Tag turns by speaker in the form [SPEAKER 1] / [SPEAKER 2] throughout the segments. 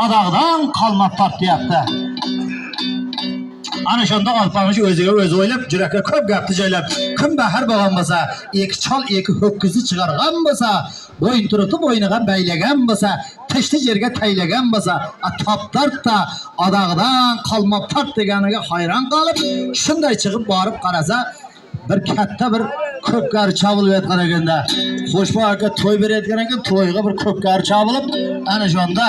[SPEAKER 1] adağdan qalmab tartıyaptı. Ana şonda Alpamış özüge özü oylab, jurakka ko'p gapni joylab, kim bahar bo'lgan bo'lsa, iki chol iki ho'kizni chiqargan bo'lsa, bo'yin turutib bo'yniga baylagan bo'lsa, tashti yerga taylagan bo'lsa, toptarta adağdan qalmab tart deganiga hayron qolib, shunday chiqib borib qarasa, bir katta bir ko'pkari chabılib yotgan ekanda, Xo'shboy aka to'y berayotgan ekan, to'yga bir ko'pkari chabılib, ana shonda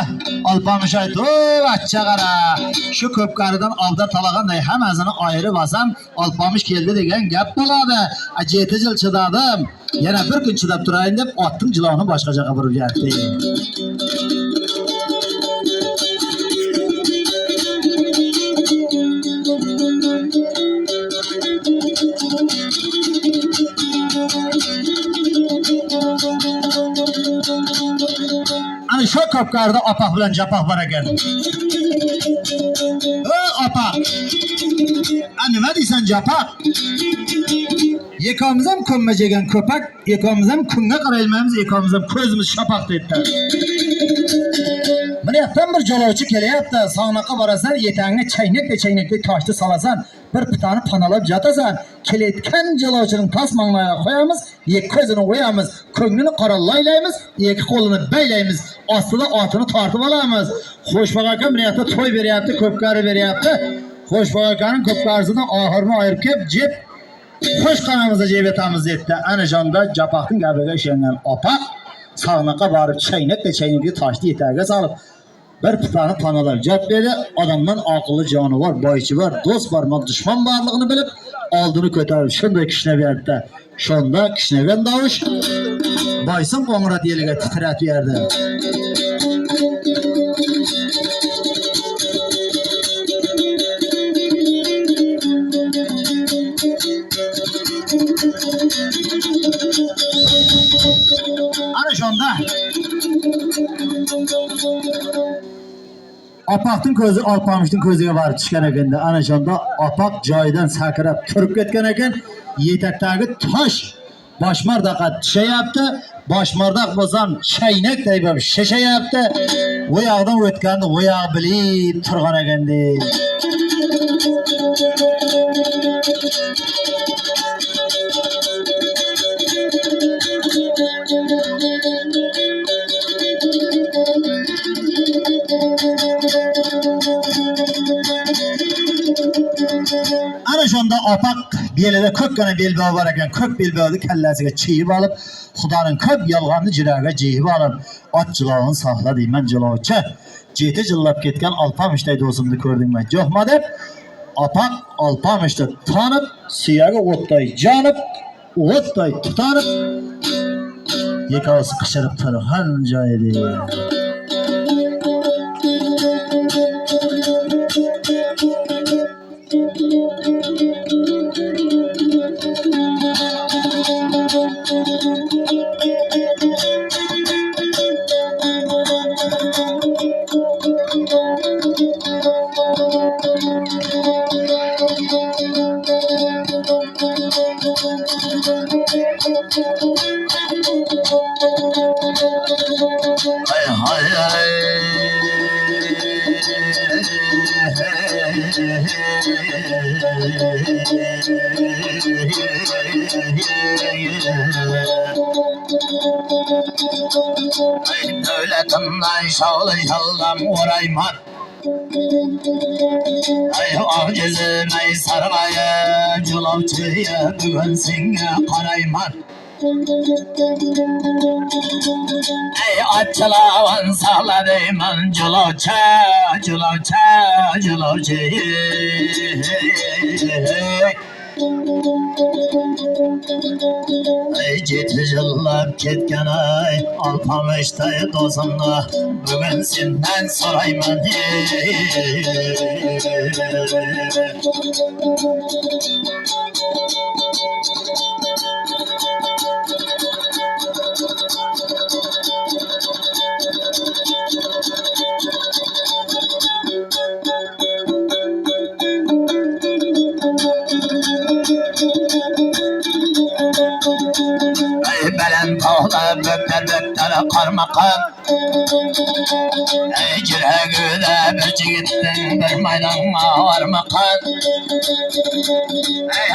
[SPEAKER 1] Alpamış aytdi: "O, bachcha qara, shu ko'pkaridan olda talaganday hammasini ayirib olsam, Alpamış keldi degan gap bo'ladi. 7 yil chidadim, yana bir kun chidab turayin deb otning jiloni boshqa joyga burib yotdi." Ana shu ko'pkarida opaq bilan japoq bor ekan. "O, opaq. Nima deysan japoq? Yekomiz ham ko'nma jegan ko'pak, yekomiz ham kunga qarayolmaymiz, yekomiz ham ko'zimiz shapoq" dedi. Mana yerdan bir jo'lovchi kelyapti, sog'noqqa borasan, yetangni chaynakda toshni solasan, bir pitani panalab yotasan, kelayotgan jo'lovchining tas manglayiga qo'yamiz, ikki ko'zini o'yamiz, ko'nglini qoralaylaymiz, ikki qo'lini baylaymiz, ostida otini tortib olamiz. Xo'shboy aka bu yerda to'y beryapti, ko'pkari beryapti. Xo'shboy akaning ko'pkarisidan oxirini ayirib kelib, jeb xo'sh qanamizda jeb etamiz dedi. Ana shonda japoqning gapiga ishongan opaq sog'noqqa borib chaynakda toshni yetagiga solib, bir pitani panalab jab dedi. Odamdan aqlli jonivor, boychi bor, do'st bor, dushman borligini bilib, oldini ko'tarib shunday kishnab berdi. Shonda kishnagan tovush boysin qo'ng'irot yeliga titratib berdi. Ana shonda opaqning ko'zi Alpamışning ko'ziga borib tushgan ekanda, ana shonda opaq joyidan sakrab turib ketgan ekan, yetakdagi tosh boshmardaqa tushayapti. Boshmardaq bo'lsam chaynakday bo'lib shishayapti. Bu yoqdan o'tganda bu yoq bilib turgan ekanda. Ana shonda opaq belida ko'pgina belbog' bor ekan. Ko'p belbog'ni kallasiga chiyib olib, Xudoning ko'p yolg'onni jiraga jiyib olib, ot jilovini saqla deyman jilovchi. 7 yillab ketgan Alpamışday do'stimni ko'rdingmi? Jo'qma deb opaq Alpamışni tanib, suyagi o'tday jonib, o'tday tutanib, yekovsi qishirib turgan joyida. Devletimden şağlı şallam uğrayman, acizim ey sarmaya, Culavçıya bugün sine karayman. Ey atçılavan sağla deyman, Culavçı. Ey 7 yillab ketgan ay Alpamışday do'stimni bugun sendan so'rayman. Belen tağda bökler karmakam, Ecragüde bir cigittin bir maydanma var mı kan?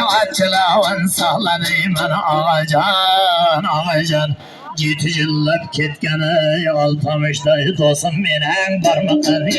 [SPEAKER 1] Açılavın sağlanayman ağacan ağacan. Gitijillap ketgeni alpamışday dostum menen barmaqani.